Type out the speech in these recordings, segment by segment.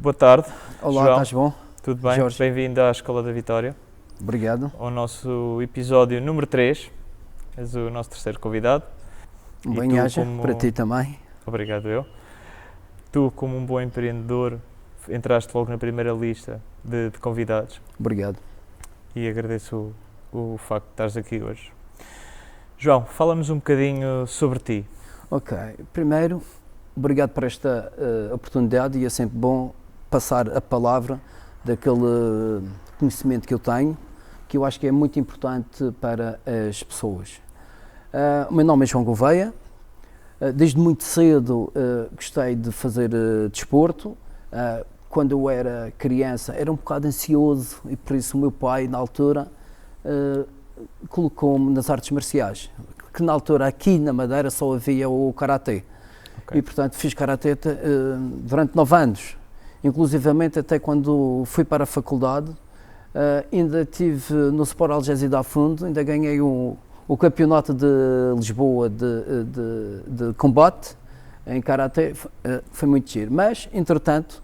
Boa tarde. Olá, João. estás bom? Tudo bem? Jorge. Bem-vindo à Escola da Vitória, Obrigado. ao nosso episódio número 3. És o nosso terceiro convidado. Um E tu bem-aja como- para ti também. Obrigado eu. Tu, como um bom empreendedor, entraste logo na primeira lista de convidados Obrigado. e agradeço o facto de estares aqui hoje. João, fala-nos um bocadinho sobre ti. Ok, primeiro, obrigado por esta oportunidade e é sempre bom passar a palavra daquele conhecimento que eu tenho, que eu acho que é muito importante para as pessoas. O meu nome é João Gouveia. Desde muito cedo gostei de fazer desporto. Quando eu era criança era um bocado ansioso e por isso o meu pai, na altura, colocou-me nas artes marciais, que na altura aqui na Madeira só havia o Karatê. Ok. E portanto fiz Karatê durante 9 anos, inclusivamente até quando fui para a faculdade. Ainda estive no Sport Algésia da Fundo, ainda ganhei o campeonato de Lisboa de combate em Karatê. Foi muito giro, mas entretanto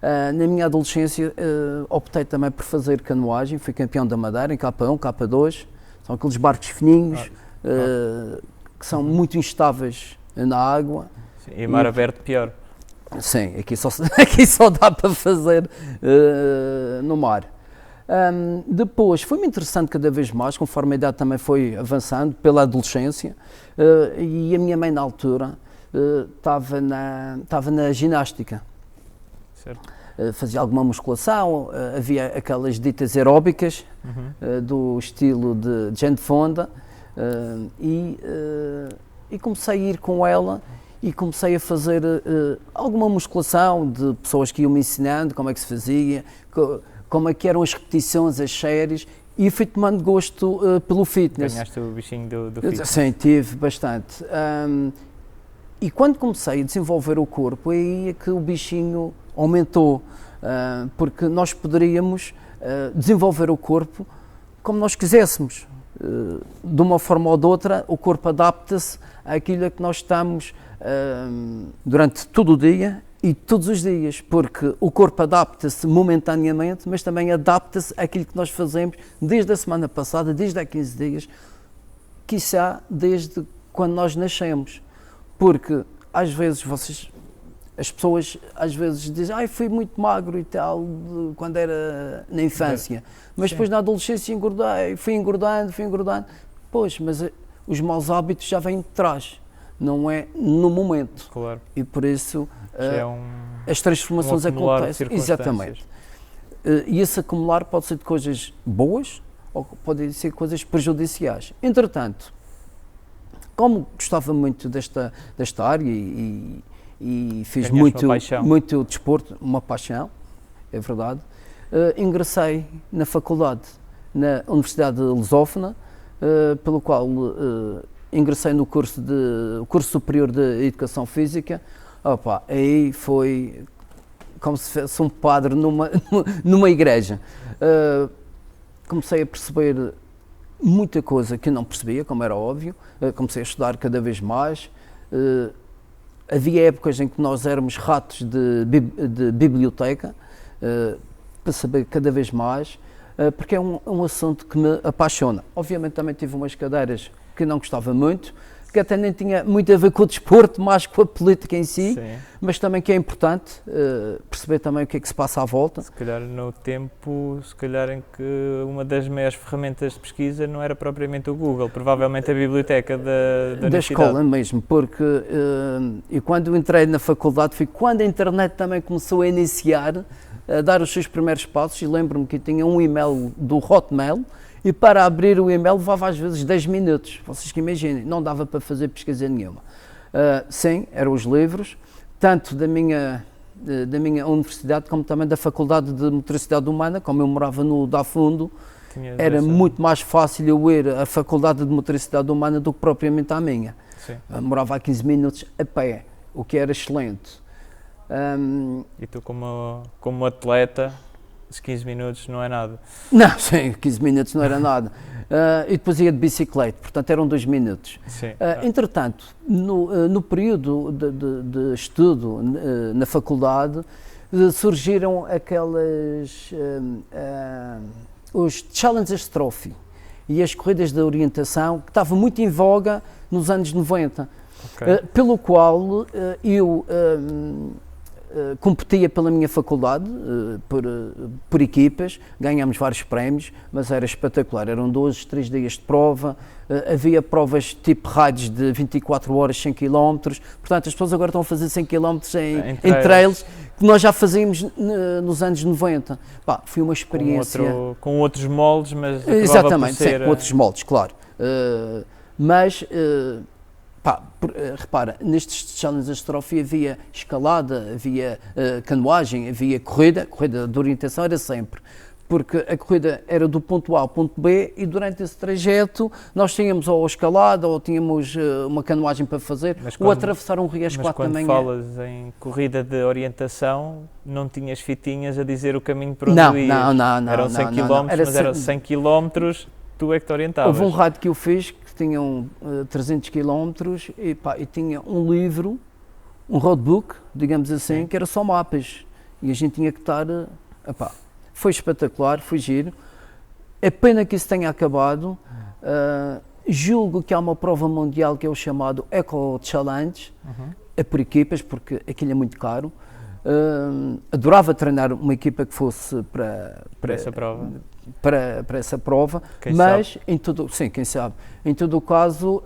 na minha adolescência optei também por fazer canoagem, fui campeão da Madeira em K1, K2, são aqueles barcos fininhos que são muito instáveis na água. Sim, e mar aberto pior. Sim, aqui só dá para fazer no mar. Depois foi-me interessante cada vez mais, conforme a idade também foi avançando, pela adolescência, e a minha mãe na altura estava na ginástica. Certo? Fazia alguma musculação, havia aquelas ditas aeróbicas do estilo de Jane Fonda, e comecei a ir com ela e comecei a fazer alguma musculação de pessoas que iam me ensinando como é que se fazia, como é que eram as repetições, as séries, e fui tomando gosto pelo fitness. Ganhaste o bichinho do fitness. Sim, tive bastante. E quando comecei a desenvolver o corpo, aí é que o bichinho aumentou, porque nós poderíamos desenvolver o corpo como nós quiséssemos. De uma forma ou de outra, o corpo adapta-se àquilo a que nós estamos durante todo o dia e todos os dias, porque o corpo adapta-se momentaneamente, mas também adapta-se àquilo que nós fazemos desde a semana passada, desde há 15 dias, quiçá desde quando nós nascemos. Porque às vezes as pessoas às vezes dizem fui muito magro e tal, quando era na infância, mas Sim. depois na adolescência engordei, fui engordando. Pois, mas os maus hábitos já vêm de trás, não é no momento. Claro. E por isso Já é as transformações acumular de acontecem. circunstâncias. Exatamente. E esse acumular pode ser de coisas boas ou pode ser coisas prejudiciais. Entretanto, como gostava muito desta área e fiz Ganhaste uma paixão. muito desporto, uma paixão, é verdade, ingressei na faculdade, na Universidade de Lusófona, pelo qual ingressei no curso superior de Educação Física. Aí foi como se fosse um padre numa igreja. Comecei a perceber muita coisa que eu não percebia, como era óbvio. Comecei a estudar cada vez mais. Havia épocas em que nós éramos ratos de biblioteca, para saber cada vez mais, porque é um assunto que me apaixona. Obviamente também tive umas cadeiras que não gostava muito, que até nem tinha muito a ver com o desporto, mais com a política em si, Sim. mas também que é importante perceber também o que é que se passa à volta. Se calhar no tempo, em que uma das maiores ferramentas de pesquisa não era propriamente o Google, provavelmente a biblioteca da universidade. Escola mesmo, porque e quando entrei na faculdade foi quando a internet também começou a iniciar, a dar os seus primeiros passos, e lembro-me que tinha um e-mail do Hotmail, e para abrir o e-mail levava às vezes 10 minutos, vocês que imaginem, não dava para fazer pesquisa nenhuma. Sim, eram os livros, tanto da minha universidade como também da Faculdade de Motricidade Humana, como eu morava no Da Fundo, era muito mais fácil eu ir à Faculdade de Motricidade Humana do que propriamente à minha. Sim. Morava a 15 minutos a pé, o que era excelente. E tu como atleta, os 15 minutos não é nada. Não, sim, 15 minutos não era nada. E depois ia de bicicleta, portanto eram 2 minutos. Sim. Entretanto, no período de estudo na faculdade, surgiram os Challengers Trophy e as corridas de orientação, que estavam muito em voga nos anos 90, pelo qual eu competia pela minha faculdade, por equipas, ganhámos vários prémios, mas era espetacular, eram 3 dias de prova, havia provas tipo raids de 24 horas, 100 km, portanto as pessoas agora estão a fazer 100 km em trails, que nós já fazíamos nos anos 90. Pá, foi uma experiência... Com outros moldes, mas exatamente, por ser, com outros moldes, claro. Repara, nestes Challengers Trophy havia escalada, havia canoagem, havia corrida de orientação era sempre, porque a corrida era do ponto A ao ponto B e durante esse trajeto nós tínhamos ou escalada ou tínhamos uma canoagem para fazer, ou atravessar um rio às 4 da manhã. Mas quando falas em corrida de orientação, não tinhas fitinhas a dizer o caminho para onde ias? Não. Eram 100 km, mas eram 100 km, tu é que te orientavas. Houve um raid que eu fiz que tinham 300 km e tinha um livro, um roadbook, digamos assim, que era só mapas e a gente tinha que estar... foi espetacular, foi giro. É pena que isso tenha acabado. Julgo que há uma prova mundial que é o chamado Eco Challenge, é por equipas, porque aquilo é muito caro. Adorava treinar uma equipa que fosse para essa prova. Para essa prova, Quem mas sabe? Quem sabe. Em todo o caso,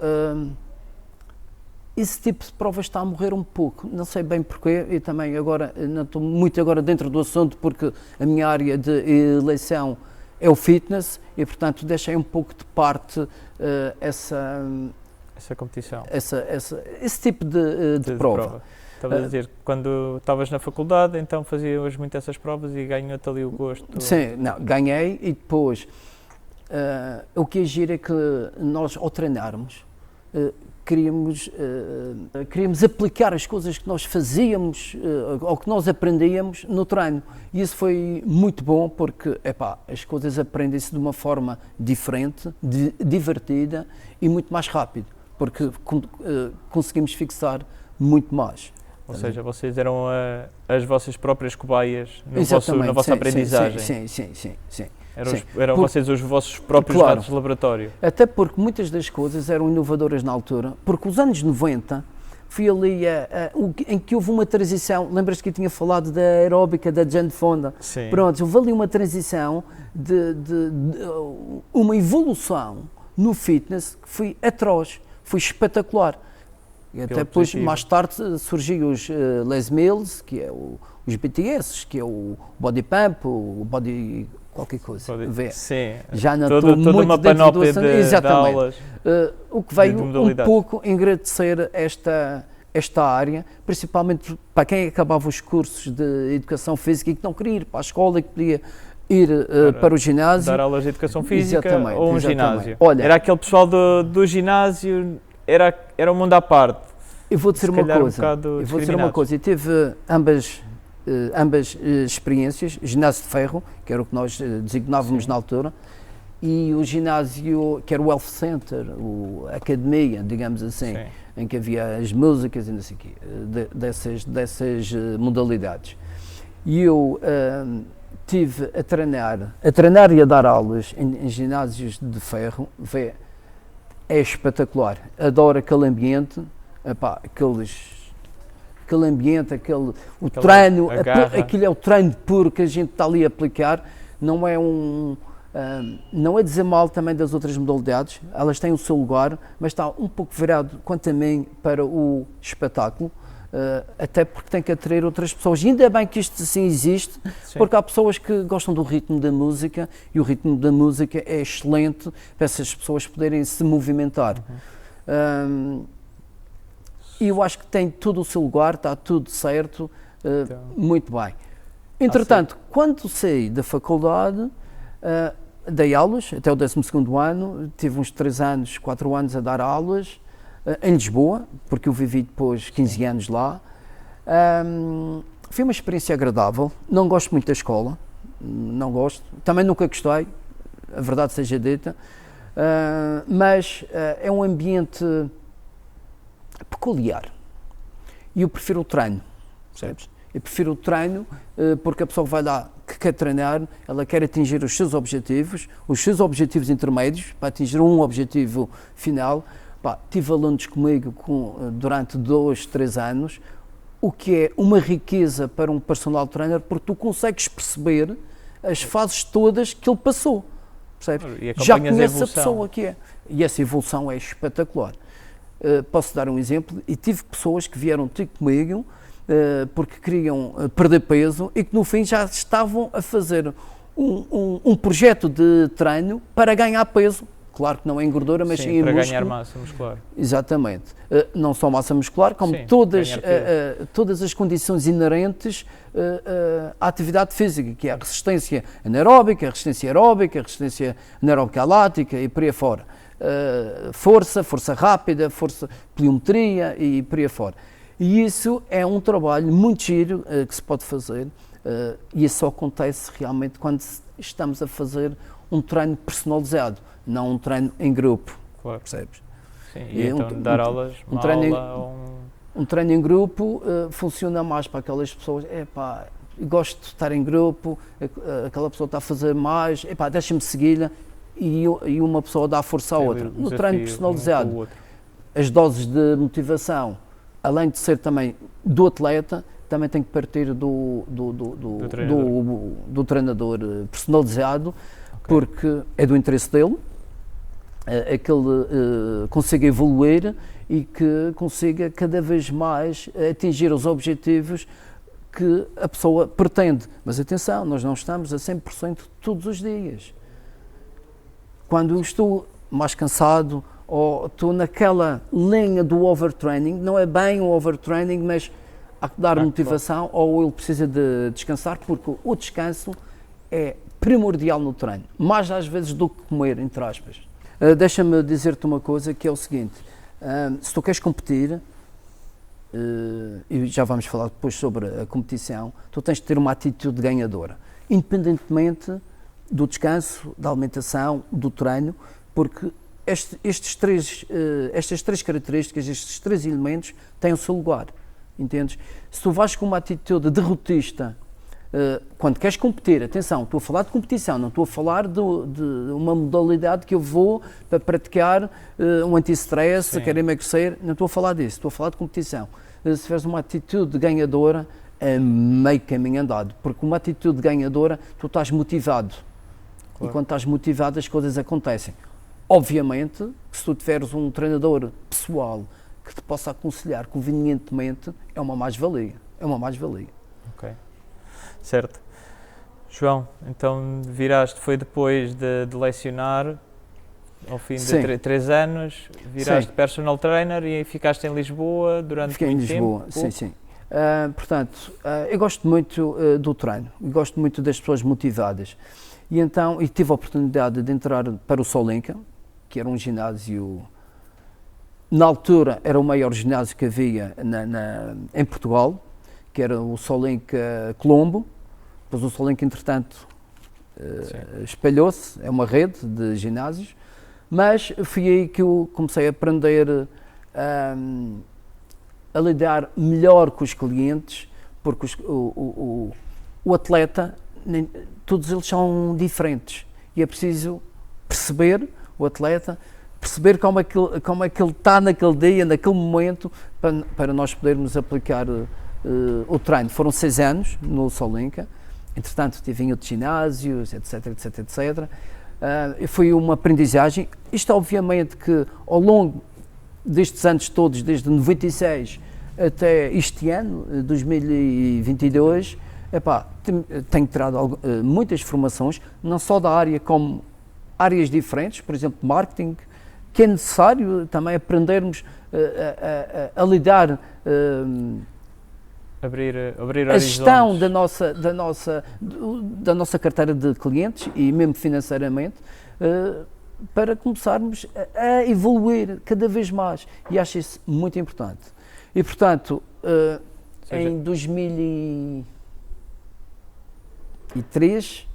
esse tipo de prova está a morrer um pouco, não sei bem porquê, e também agora, não estou muito agora dentro do assunto, porque a minha área de eleição é o fitness, e portanto deixei um pouco de parte essa competição. Esse tipo de prova. Estavas a dizer, quando estavas na faculdade, então fazias muito essas provas e ganhou-te ali o gosto? Sim, ganhei e depois o que é giro é que nós, ao treinarmos, queríamos aplicar as coisas que nós fazíamos ou que nós aprendíamos no treino. E isso foi muito bom porque as coisas aprendem-se de uma forma diferente, divertida e muito mais rápido, porque conseguimos fixar muito mais. Ou seja, vocês eram as vossas próprias cobaias na vossa sim, aprendizagem. Sim. Eram vocês os vossos próprios ratos de laboratório. Até porque muitas das coisas eram inovadoras na altura, porque os anos 90 foi ali em que houve uma transição. Lembras-te que eu tinha falado da aeróbica da Jane Fonda? Sim. Pronto, houve ali uma transição de uma evolução no fitness que foi atroz, foi espetacular. E até depois, mais tarde, surgiu os Les Mills, que é os BTS, que é o Body Pump, o Body qualquer coisa. Sim, já não toda uma panóplia de aulas. O que veio um pouco engrandececer esta área, principalmente para quem acabava os cursos de educação física e que não queria ir para a escola e que podia ir para o ginásio. Dar aulas de educação física ou um ginásio. Olha, era aquele pessoal do ginásio, era um mundo à parte. Eu vou dizer uma coisa, eu tive ambas experiências, ginásio de ferro, que era o que nós designávamos na altura, e o ginásio, que era o Health Center, a academia, digamos assim, em que havia as músicas e não sei o quê, dessas modalidades. E eu estive a treinar e a dar aulas em ginásios de ferro, é espetacular, adoro aquele ambiente, aquele ambiente, o treino, aquilo é o treino puro que a gente está ali a aplicar, não é dizer mal também das outras modalidades, elas têm o seu lugar, mas está um pouco virado, quanto a mim, para o espetáculo, até porque tem que atrair outras pessoas. E ainda bem que isto assim existe, porque há pessoas que gostam do ritmo da música e o ritmo da música é excelente para essas pessoas poderem se movimentar. E eu acho que tem tudo o seu lugar, está tudo certo, muito bem. Entretanto, quando saí da faculdade, dei aulas até o 12º ano, tive uns 4 anos a dar aulas em Lisboa, porque eu vivi depois 15 anos lá. Foi uma experiência agradável, não gosto muito da escola, não gosto, também nunca gostei, a verdade seja dita, mas é um ambiente peculiar e eu prefiro o treino, percebes? Eu prefiro o treino porque a pessoa vai lá que quer treinar, ela quer atingir os seus objetivos intermédios, para atingir um objetivo final. Tive alunos comigo durante 2, 3 anos, o que é uma riqueza para um personal trainer, porque tu consegues perceber as fases todas que ele passou, percebes? Já conheces a pessoa que é. E essa evolução é espetacular. Posso dar um exemplo, e tive pessoas que vieram ter comigo porque queriam perder peso e que no fim já estavam a fazer um projeto de treino para ganhar peso. Claro que não é em gordura, mas em para músculo. Ganhar massa muscular. Exatamente. Não só massa muscular, como todas as condições inerentes à atividade física, que é a resistência anaeróbica, a resistência aeróbica, a resistência anaeróbica lática e por aí fora. Força rápida, pliometria e por aí fora. E isso é um trabalho muito giro que se pode fazer e isso só acontece realmente quando estamos a fazer um treino personalizado, não um treino em grupo, claro. Percebes? Sim, e então dar aulas, um treino em grupo funciona mais para aquelas pessoas, gosto de estar em grupo, aquela pessoa está a fazer mais, deixa-me segui-la, e uma pessoa dá força à outra. No treino personalizado, as doses de motivação, além de ser também do atleta, também tem que partir do treinador personalizado, porque é do interesse dele, é que ele consiga evoluir e que consiga cada vez mais atingir os objetivos que a pessoa pretende. Mas atenção, nós não estamos a 100% todos os dias. Quando estou mais cansado ou estou naquela linha do overtraining, não é bem um overtraining, mas há que dar motivação, ou ele precisa de descansar, porque o descanso é primordial no treino, mais às vezes do que comer, entre aspas. Deixa-me dizer-te uma coisa, que é o seguinte, se tu queres competir, e já vamos falar depois sobre a competição, tu tens de ter uma atitude ganhadora, independentemente do descanso, da alimentação, do treino, porque estas três características, estes 3 elementos têm o seu lugar, entendes? Se tu vais com uma atitude derrotista, quando queres competir, atenção, estou a falar de competição, não estou a falar de uma modalidade que eu vou para praticar um anti-stress, quero emagrecer, não estou a falar disso, estou a falar de competição. Se tiveres uma atitude ganhadora, é meio caminho andado, porque uma atitude ganhadora, tu estás motivado, claro. E quando estás motivado as coisas acontecem. Obviamente, que se tu tiveres um treinador pessoal que te possa aconselhar convenientemente, é uma mais-valia, Ok. Certo. João, então foi depois de lecionar, ao fim de 3 anos, viraste personal trainer e ficaste em Lisboa durante muito tempo? Fiquei em Lisboa, sim. Portanto, eu gosto muito do treino, gosto muito das pessoas motivadas. E tive a oportunidade de entrar para o Solinka, que era um ginásio, na altura era o maior ginásio que havia em Portugal, que era o Solinka Colombo. Depois o Solinka, entretanto, espalhou-se, é uma rede de ginásios, mas foi aí que eu comecei a aprender a lidar melhor com os clientes, porque o atleta, todos eles são diferentes e é preciso perceber o atleta, perceber como é que ele está naquele dia, naquele momento, para nós podermos aplicar o treino. Foram 6 anos no Solinka, entretanto estive em outros ginásios, etc. Foi uma aprendizagem. Isto obviamente que ao longo destes anos todos, desde 96 até este ano, 2022, tenho tirado muitas formações, não só da área como áreas diferentes, por exemplo, marketing, que é necessário também aprendermos a lidar, abrir a gestão da nossa carteira de clientes e mesmo financeiramente, para começarmos a evoluir cada vez mais, e acho isso muito importante. E portanto, em 2003,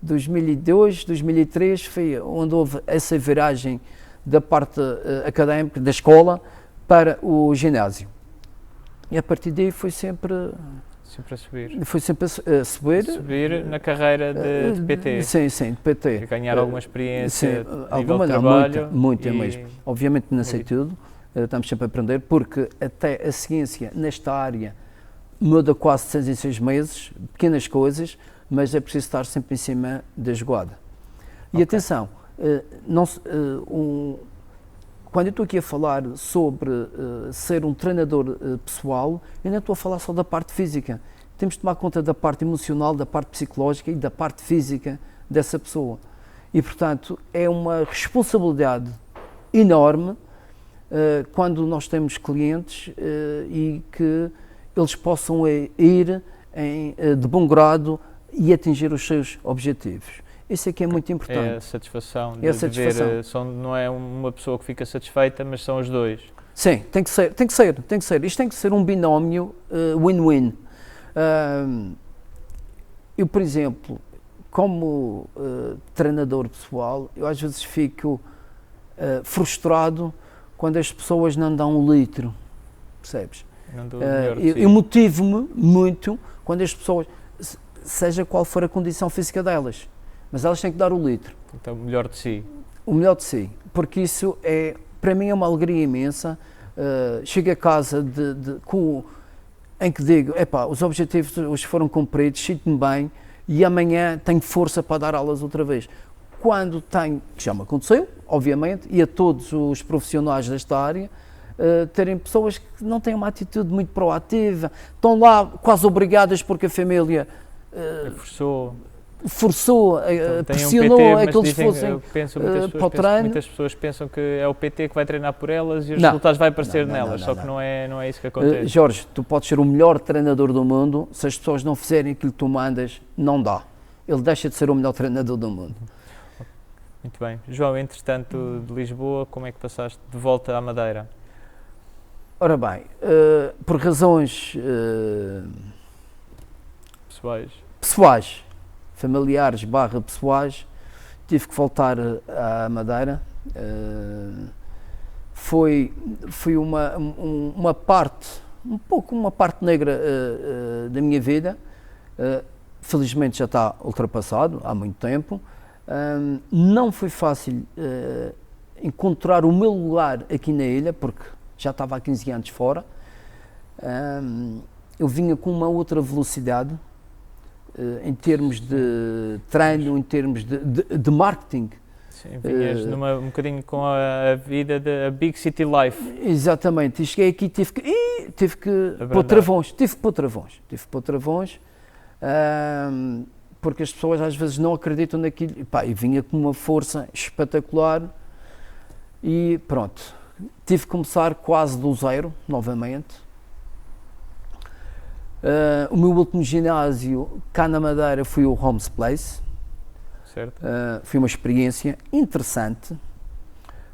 2002, 2003 foi onde houve essa viragem da parte académica, da escola, para o ginásio. E a partir daí foi sempre a subir. Foi sempre a subir. Subir na carreira de PT. Sim, de PT. E ganhar alguma experiência, sim, alguma não, muita mesmo. Obviamente não sei tudo, estamos sempre a aprender, porque até a ciência nesta área muda quase 6 em 6 meses, pequenas coisas, mas é preciso estar sempre em cima da jogada. E atenção, quando eu estou aqui a falar sobre ser um treinador pessoal, eu não estou a falar só da parte física. Temos de tomar conta da parte emocional, da parte psicológica e da parte física dessa pessoa. E, portanto, é uma responsabilidade enorme quando nós temos clientes e que eles possam ir de bom grado e atingir os seus objetivos. Isso é que é muito importante. É a satisfação de ver, não é uma pessoa que fica satisfeita, mas são os dois. Sim, tem que ser. Isto tem que ser um binómio win-win. Eu, por exemplo, como treinador pessoal, eu às vezes fico frustrado quando as pessoas não dão um litro, percebes? Eu motivo-me muito quando as pessoas, seja qual for a condição física delas, mas elas têm que dar o litro. Então, o melhor de si. O melhor de si, porque isso para mim é uma alegria imensa. Chego a casa em que digo, os objetivos hoje foram cumpridos, sinto-me bem e amanhã tenho força para dar aulas outra vez. Quando tenho, que já me aconteceu, obviamente, e a todos os profissionais desta área, terem pessoas que não têm uma atitude muito proativa, estão lá quase obrigadas porque a família forçou, pressionou a que eles fossem para o treino. Muitas pessoas pensam que é o PT que vai treinar por elas e os resultados vai aparecer nelas, só que não é isso que acontece. Jorge, tu podes ser o melhor treinador do mundo, se as pessoas não fizerem aquilo que tu mandas, não dá. Ele deixa de ser o melhor treinador do mundo. Muito bem. João, entretanto, de Lisboa, como é que passaste de volta à Madeira? Ora bem, por razões pessoais, familiares / pessoais, tive que voltar à Madeira. Foi uma parte, uma parte negra da minha vida. Felizmente já está ultrapassado há muito tempo. Não foi fácil encontrar o meu lugar aqui na ilha, porque já estava há 15 anos fora. Eu vinha com uma outra velocidade em termos de treino, em termos de marketing. Sim, vinhas um bocadinho com a vida da Big City Life. Exatamente, e cheguei aqui e tive que pôr travões, porque as pessoas às vezes não acreditam naquilo, e vinha com uma força espetacular e pronto, tive que começar quase do zero, novamente. O meu último ginásio cá na Madeira foi o Homes Place. Certo. Foi uma experiência interessante,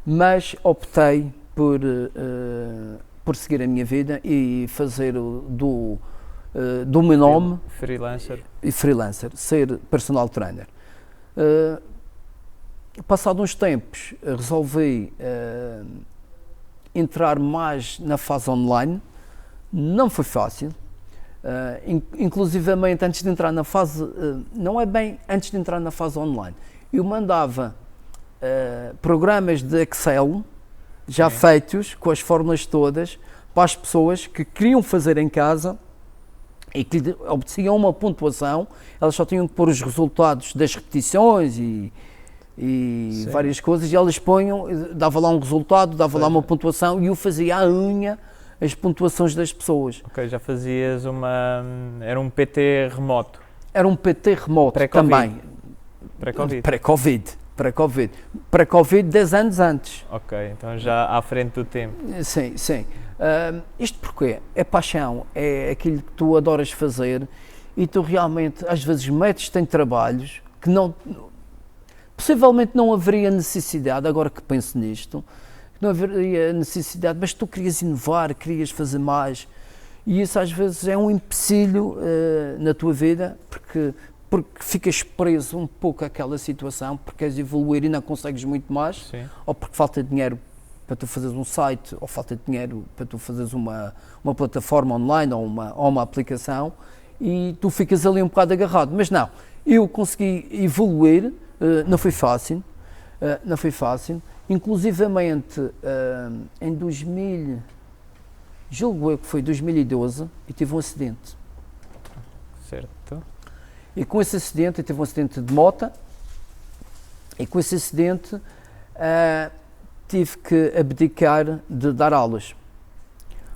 mas optei por seguir a minha vida e fazer do meu nome freelancer, ser personal trainer. Passado uns tempos, resolvi entrar mais na fase online. Não foi fácil. Inclusivamente antes de entrar na fase, não é bem antes de entrar na fase online, eu mandava programas de Excel já feitos, com as fórmulas todas, para as pessoas que queriam fazer em casa e que obtinham uma pontuação. Elas só tinham que pôr os resultados das repetições e várias coisas, e elas dava lá um resultado, dava lá uma pontuação, e eu fazia à unha as pontuações das pessoas. Ok, já fazias era um PT remoto. Era um PT remoto também. Pré-Covid. Pré-Covid 10 anos antes. Ok, então já à frente do tempo. Sim. Isto porque é paixão, é aquilo que tu adoras fazer e tu realmente às vezes metes-te em trabalhos que possivelmente não haveria necessidade, agora que penso nisto, não haveria necessidade, mas tu querias inovar, querias fazer mais, e isso às vezes é um empecilho na tua vida, porque ficas preso um pouco àquela situação, porque queres evoluir e não consegues muito mais, ou porque falta dinheiro para tu fazeres um site, ou falta de dinheiro para tu fazeres uma plataforma online ou uma aplicação, e tu ficas ali um bocado agarrado. Mas não, eu consegui evoluir, não foi fácil, inclusivamente em 2000, julgo eu que foi 2012, e tive um acidente. Certo. E com esse acidente, eu tive um acidente de moto, e com esse acidente tive que abdicar de dar aulas.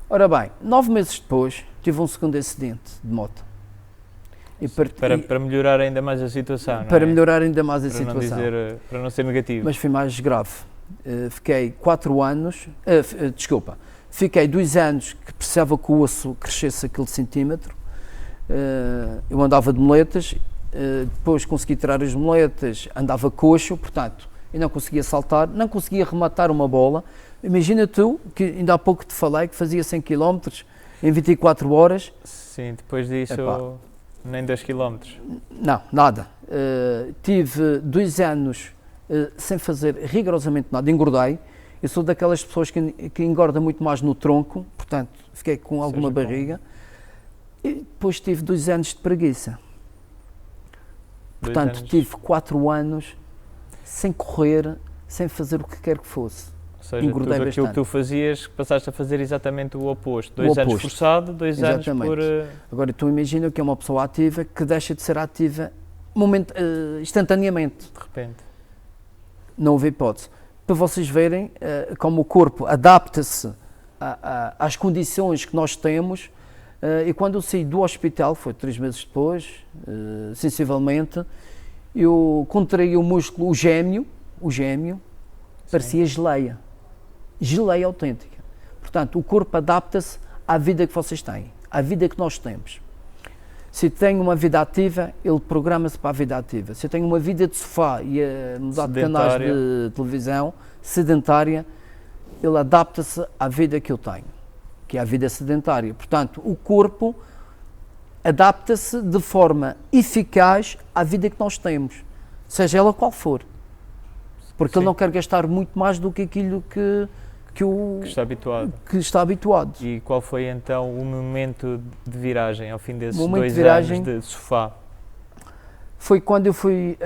Ora bem, 9 meses depois, tive um segundo acidente de moto. E para melhorar ainda mais a situação, não para é? melhorar ainda mais a para situação. Para não ser negativo. Mas foi mais grave. Fiquei 4 anos, fiquei 2 anos que precisava que o osso crescesse aquele centímetro. Eu andava de muletas, depois consegui tirar as muletas, andava coxo, portanto, eu não conseguia saltar, não conseguia rematar uma bola. Imagina tu, que ainda há pouco te falei, que fazia 100 km em 24 horas. Sim, depois disso, nem 2 km. Não, nada. Tive 2 anos sem fazer rigorosamente nada, engordei. Eu sou daquelas pessoas que engorda muito mais no tronco, portanto, fiquei com alguma barriga. E depois tive 2 anos de preguiça. Portanto, tive 4 anos sem correr, sem fazer o que quer que fosse. Ou seja, engordei tudo aquilo que tu fazias, passaste a fazer exatamente o oposto. 2 anos forçado, 2 anos por... Agora, tu imagina que é uma pessoa ativa que deixa de ser ativa instantaneamente. De repente. Não houve hipótese. Para vocês verem como o corpo adapta-se às condições que nós temos, e quando eu saí do hospital, foi 3 meses depois, sensivelmente, eu contraí o músculo, o gêmeo, parecia geleia autêntica. Portanto, o corpo adapta-se à vida que vocês têm, à vida que nós temos. Se tem uma vida ativa, ele programa-se para a vida ativa. Se tem uma vida de sofá e a mudar de canais de televisão, sedentária, ele adapta-se à vida que eu tenho, que é a vida sedentária. Portanto, o corpo adapta-se de forma eficaz à vida que nós temos, seja ela qual for. Porque ele não quer gastar muito mais do que aquilo que está habituado. E qual foi então o momento de viragem ao fim desses 2 anos de sofá? Foi quando eu fui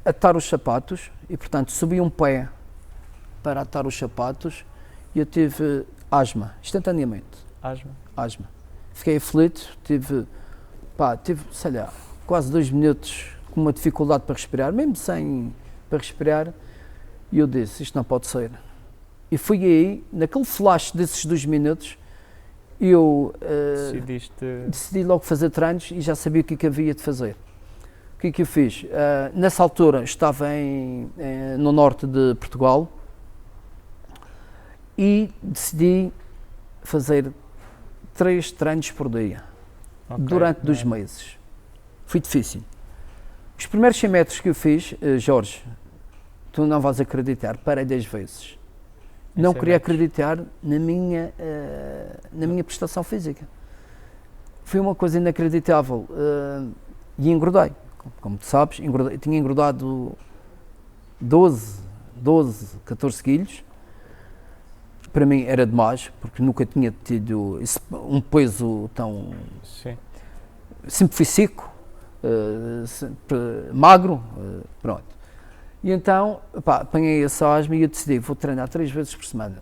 atar os sapatos e, portanto, subi um pé para atar os sapatos e eu tive asma, instantaneamente. Asma. Fiquei aflito, tive, sei lá, quase 2 minutos com uma dificuldade para respirar, mesmo sem para respirar, e eu disse, isto não pode ser. E foi aí, naquele flash desses 2 minutos, eu decidi logo fazer treinos e já sabia o que havia de fazer. O que é que eu fiz? Nessa altura estava no norte de Portugal e decidi fazer 3 treinos por dia, durante 2 meses. Foi difícil. Os primeiros 100 metros que eu fiz, Jorge, tu não vais acreditar, parei 10 vezes. Não queria acreditar na minha prestação física. Foi uma coisa inacreditável. E engordei. Como tu sabes, tinha engordado 12, 14 quilos. Para mim era demais, porque nunca tinha tido um peso tão... Sim. Sempre fui seco, sempre magro, pronto. E então, apanhei essa asma e eu decidi, vou treinar 3 vezes por semana.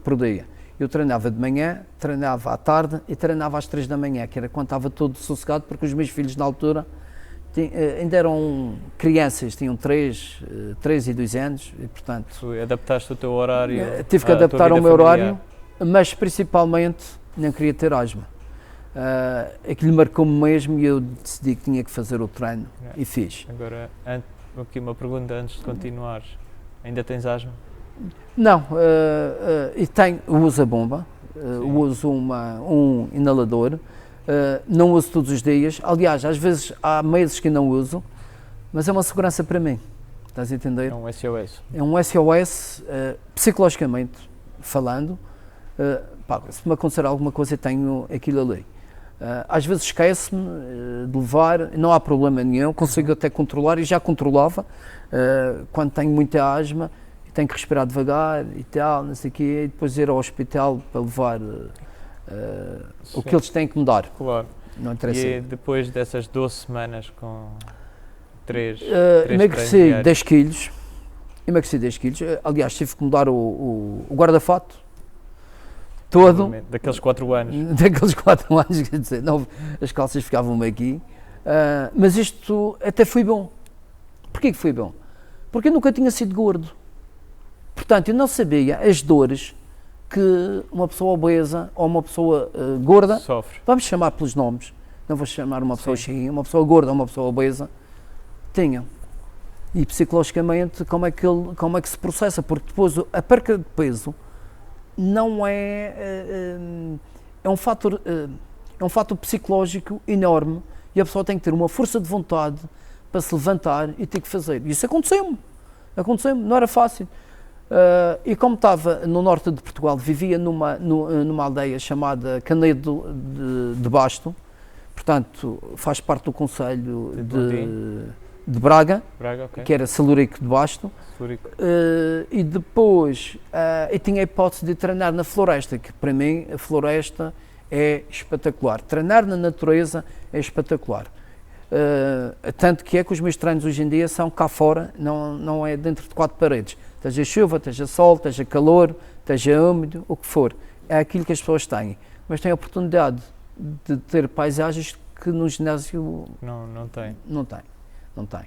Por dia. Eu treinava de manhã, treinava à tarde e treinava às 3 da manhã, que era quando estava todo sossegado, porque os meus filhos na altura ainda eram crianças, tinham 3 e 2 anos, e portanto... Adaptaste o teu horário? Tive que adaptar o meu horário, mas principalmente não queria ter asma. Aquilo marcou-me mesmo e eu decidi que tinha que fazer o treino e fiz. Agora, aqui uma pergunta antes de continuares. Ainda tens asma? Não, uso a bomba, uso um inalador, não uso todos os dias. Aliás, às vezes há meses que não uso, mas é uma segurança para mim. Estás a entender? É um SOS. É um SOS, psicologicamente falando. Se me acontecer alguma coisa, tenho aquilo ali. Às vezes esquece-me de levar, não há problema nenhum, consigo até controlar e já controlava quando tenho muita asma e tenho que respirar devagar e tal, não sei o quê, e depois ir ao hospital para levar o que eles têm que me dar. Claro. Não interessa. E depois dessas 12 semanas com 3 emagreci 10 quilos. Emagreci 10 quilos. Aliás, tive que mudar o guarda-fato todo. Daqueles 4 anos. Daqueles 4 anos, quer dizer, não, as calças ficavam-me aqui. Mas isto até foi bom. Porquê que foi bom? Porque eu nunca tinha sido gordo. Portanto, eu não sabia as dores que uma pessoa obesa ou uma pessoa gorda, sofre. Vamos chamar pelos nomes, não vou chamar uma pessoa cheinha, uma pessoa gorda ou uma pessoa obesa, tinham. E psicologicamente, como é que se processa? Porque depois a perca de peso não é um fator psicológico enorme e a pessoa tem que ter uma força de vontade para se levantar e ter que fazer. Isso aconteceu-me, não era fácil. E como estava no norte de Portugal, vivia numa aldeia chamada Canedo de Basto, portanto faz parte do concelho de Braga, okay. Que era Salurico de Basto, e depois eu tinha a hipótese de treinar na floresta, que para mim a floresta é espetacular, treinar na natureza é espetacular. Tanto que é que os meus treinos hoje em dia são cá fora, não é dentro de 4 paredes. Esteja chuva, esteja sol, esteja calor, esteja úmido, o que for. É aquilo que as pessoas têm. Mas têm a oportunidade de ter paisagens que no ginásio não tem. Não tem.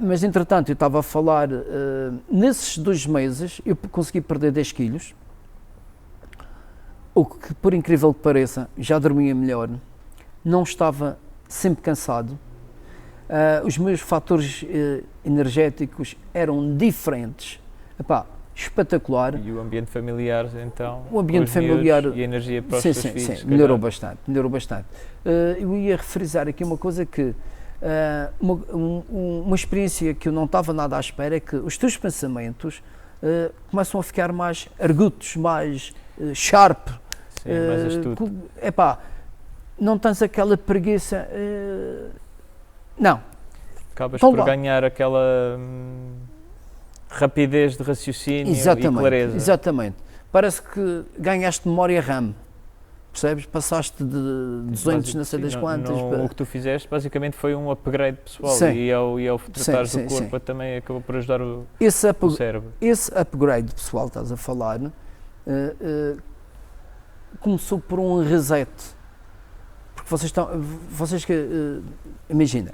Mas entretanto, eu estava a falar, nesses 2 meses eu consegui perder 10 quilos, o que por incrível que pareça, já dormia melhor, não estava sempre cansado. Os meus fatores energéticos eram diferentes, espetacular. E o ambiente familiar, então? O ambiente familiar e a energia para os seus filhos? Sim, melhorou bastante. Eu ia frisar aqui uma coisa que, uma experiência que eu não estava nada à espera, é que os teus pensamentos começam a ficar mais argutos, mais sharp. Sim, mais astuto. Não tens aquela preguiça... Não. Acabas por ganhar aquela rapidez de raciocínio e clareza. Exatamente. Parece que ganhaste memória RAM. Percebes? Passaste de 200 não sei das quantas. O que tu fizeste basicamente foi um upgrade pessoal. Sim. E ao tratares do corpo também acabou por ajudar o cérebro. Esse upgrade pessoal, estás a falar, começou por um reset. Porque vocês imagina,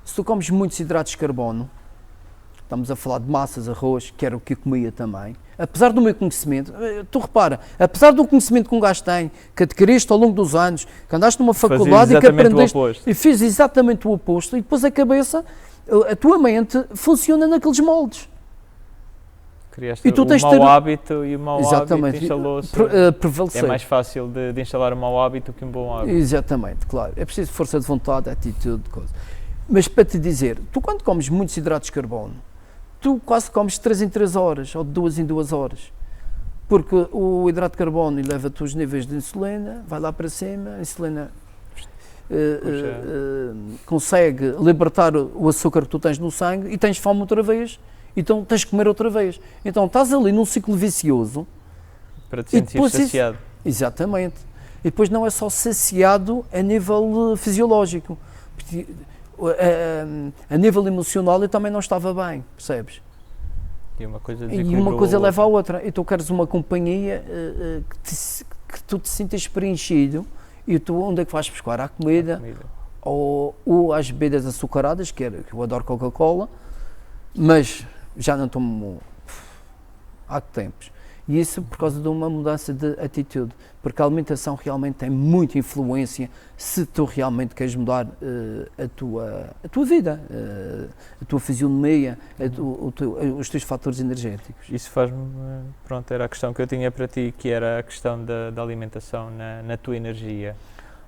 se tu comes muitos hidratos de carbono, estamos a falar de massas, arroz, que era o que eu comia também, apesar do meu conhecimento, tu repara, apesar do conhecimento que um gajo tem, que adquiriste ao longo dos anos, que andaste numa faculdade e que aprendeste, e fiz exatamente o oposto, e depois a cabeça, a tua mente funciona naqueles moldes. Criaste o mau hábito e o mau hábito instalou-se. É mais fácil de instalar um mau hábito que um bom hábito. Exatamente, claro. É preciso força de vontade, atitude, coisa. Mas para te dizer, tu quando comes muitos hidratos de carbono, tu quase comes de 3 em 3 horas ou de 2 em 2 horas. Porque o hidrato de carbono eleva-te os níveis de insulina, vai lá para cima, a insulina consegue libertar o açúcar que tu tens no sangue e tens fome outra vez. Então tens que comer outra vez. Então estás ali num ciclo vicioso. Para te sentir saciado. Exatamente. E depois não é só saciado a nível fisiológico. A nível emocional eu também não estava bem, percebes? E uma coisa leva à outra. E tu queres uma companhia que tu te sintas preenchido e tu onde é que vais buscar? À comida. Ou às bebidas açucaradas, que eu adoro Coca-Cola, mas já não tomo há tempos. E isso por causa de uma mudança de atitude, porque a alimentação realmente tem muita influência se tu realmente queres mudar a tua vida, a tua fisionomia, os teus fatores energéticos. Isso faz-me, era a questão que eu tinha para ti, que era a questão da alimentação na tua energia.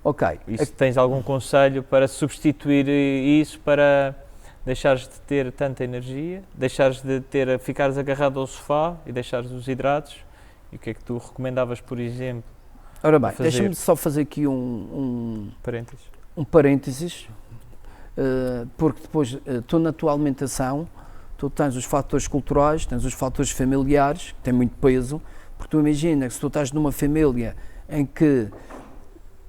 Ok. E se tens algum conselho para substituir isso, para deixares de ter tanta energia, deixares de ficares agarrado ao sofá e deixares os hidratos, e o que é que tu recomendavas, por exemplo, Ora bem, deixa-me só fazer aqui um parênteses, porque depois tu na tua alimentação, tu tens os fatores culturais, tens os fatores familiares, que têm muito peso, porque tu imagina que se tu estás numa família em que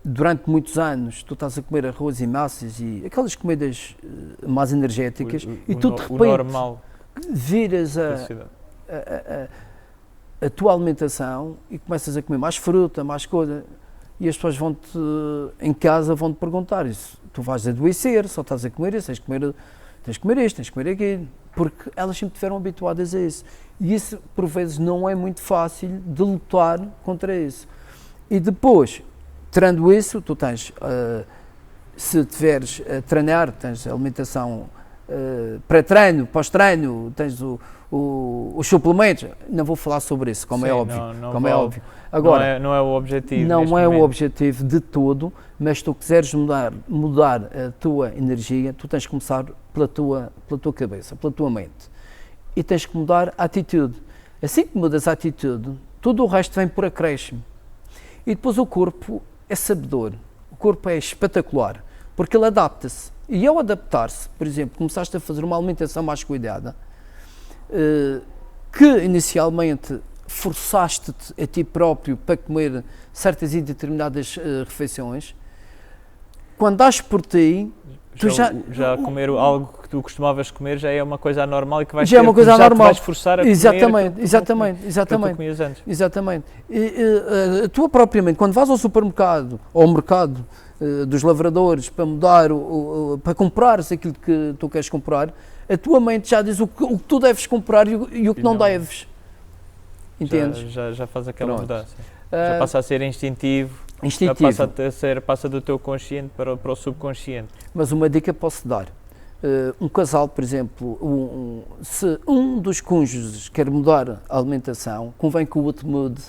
durante muitos anos tu estás a comer arroz e massas e aquelas comidas mais energéticas e tu de repente viras a tua alimentação e começas a comer mais fruta, mais coisa, e as pessoas vão-te, em casa, vão-te perguntar isso. Tu vais adoecer, só estás a comer isso, tens de comer isto, tens de comer aquilo, porque elas sempre estiveram habituadas a isso. E isso, por vezes, não é muito fácil de lutar contra isso. E depois, tirando isso, tu tens, se tiveres a treinar, tens alimentação pré-treino, pós-treino, tens os suplementos, não vou falar sobre isso, como é óbvio. É óbvio. Agora, não é o objetivo. Não é o objetivo de todo, mas se tu quiseres mudar a tua energia, tu tens que começar pela tua cabeça, pela tua mente. E tens que mudar a atitude. Assim que mudas a atitude, tudo o resto vem por acréscimo. E depois o corpo é sabedor, o corpo é espetacular, porque ele adapta-se. E ao adaptar-se, por exemplo, começaste a fazer uma alimentação mais cuidada, que inicialmente forçaste-te a ti próprio para comer certas e determinadas refeições, quando dás por ti, tu já comer algo que tu costumavas comer já é uma coisa anormal e que vais já é uma coisa anormal. Vais forçar a comer exatamente. E, tu propriamente, quando vais ao supermercado, ou ao mercado dos lavradores para mudar, para comprares aquilo que tu queres comprar, a tua mente já diz o que tu deves comprar e o que não deves. Entendes? Já faz aquela mudança. Já passa a ser instintivo. Já passa do teu consciente para o subconsciente. Mas uma dica posso dar. Um casal, por exemplo, se um dos cônjuges quer mudar a alimentação, convém que o outro mude,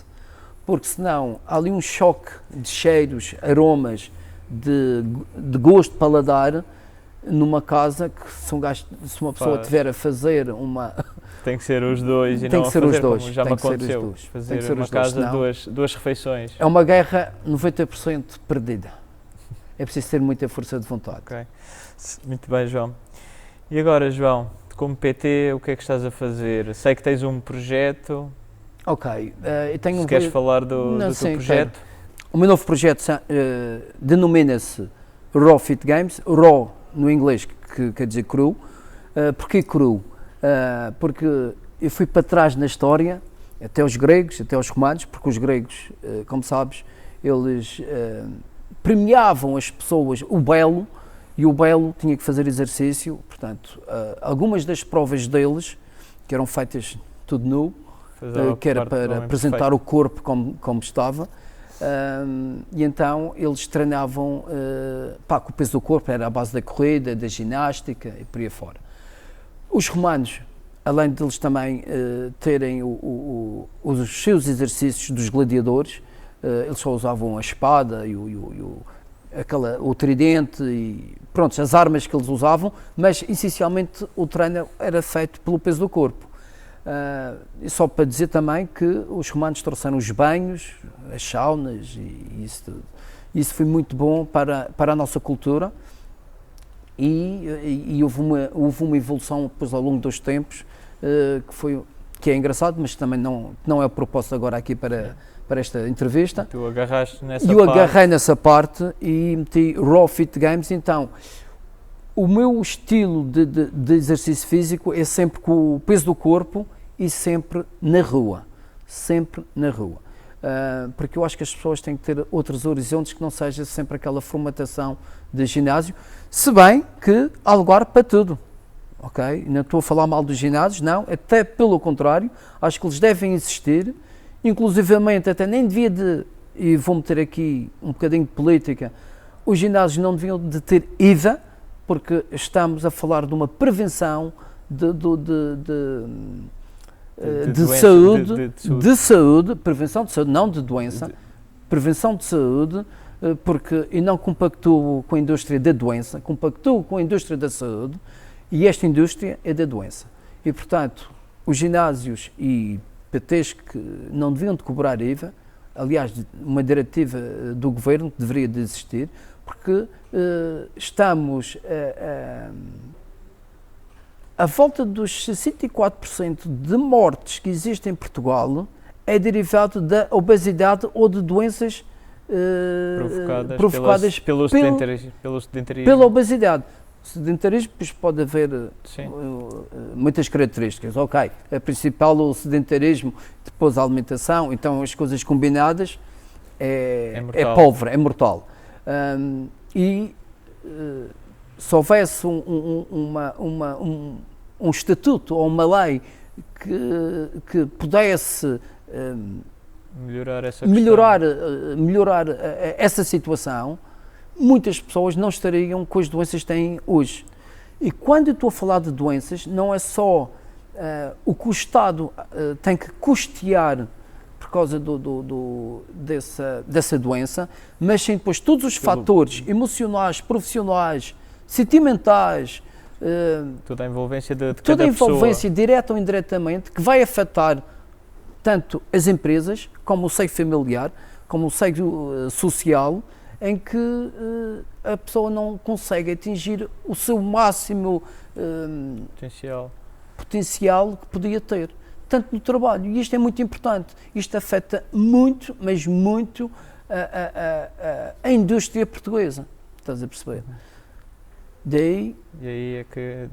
porque senão há ali um choque de cheiros, aromas, de gosto, paladar, numa casa que se uma pessoa tiver a fazer uma... Tem que ser os dois e não a fazer como já me aconteceu, fazer uma casa de duas refeições. É uma guerra 90% perdida. É preciso ter muita força de vontade. Okay. Muito bem, João. E agora, João, como PT, o que é que estás a fazer? Sei que tens um projeto. Ok. Se queres falar do teu projeto? O meu novo projeto denomina-se Raw Fit Games. Raw, no inglês, que quer dizer cru. Porquê cru? Porque eu fui para trás na história, até os gregos, até os romanos, porque os gregos, como sabes, eles premiavam as pessoas, o belo, e o belo tinha que fazer exercício. Portanto, algumas das provas deles, que eram feitas tudo nu, que era para apresentar o corpo como estava, e então eles treinavam com o peso do corpo, era à base da corrida, da ginástica e por aí fora. Os romanos, além deles também terem os seus exercícios dos gladiadores, eles só usavam a espada e o tridente e pronto, as armas que eles usavam, mas essencialmente o treino era feito pelo peso do corpo. E só para dizer também que os romanos trouxeram os banhos, as saunas e isso tudo. Isso foi muito bom para a nossa cultura e houve uma evolução depois ao longo dos tempos que é engraçado, mas também não é o propósito agora aqui para esta entrevista. Tu agarraste nessa parte. Eu agarrei nessa parte e meti Raw Fit Games. Então, o meu estilo de exercício físico é sempre com o peso do corpo e sempre na rua. Sempre na rua. Porque eu acho que as pessoas têm que ter outros horizontes que não seja sempre aquela formatação de ginásio, se bem que há lugar para tudo. Ok? Não estou a falar mal dos ginásios, não, até pelo contrário, acho que eles devem existir, inclusivamente até nem devia e vou meter aqui um bocadinho de política, os ginásios não deviam de ter IVA, porque estamos a falar de uma prevenção de saúde, prevenção de saúde, não de doença, prevenção de saúde, porque eu não compactuo com a indústria da doença, compactuo com a indústria da saúde, e esta indústria é da doença. E, portanto, os ginásios e PTs que não deviam de cobrar IVA, aliás, uma diretiva do governo que deveria de existir, porque estamos a volta dos 64% de mortes que existem em Portugal é derivado da obesidade ou de doenças provocadas pelo sedentarismo. Pela obesidade. O sedentarismo pode haver muitas características. Ok, a principal o sedentarismo, depois a alimentação, então as coisas combinadas é pólvora, é mortal. Se houvesse um estatuto ou uma lei que pudesse melhorar essa situação, muitas pessoas não estariam com as doenças que têm hoje. E quando eu estou a falar de doenças, não é só o que o Estado tem que custear por causa dessa doença, mas sim depois todos os fatores emocionais, profissionais, sentimentais, toda a envolvência de cada toda a envolvência, pessoa, direta ou indiretamente, que vai afetar tanto as empresas, como o seio familiar, como o seio social, em que a pessoa não consegue atingir o seu máximo potencial que podia ter, tanto no trabalho. E isto é muito importante. Isto afeta muito, mas muito, a indústria portuguesa. Estás a perceber? E aí é que,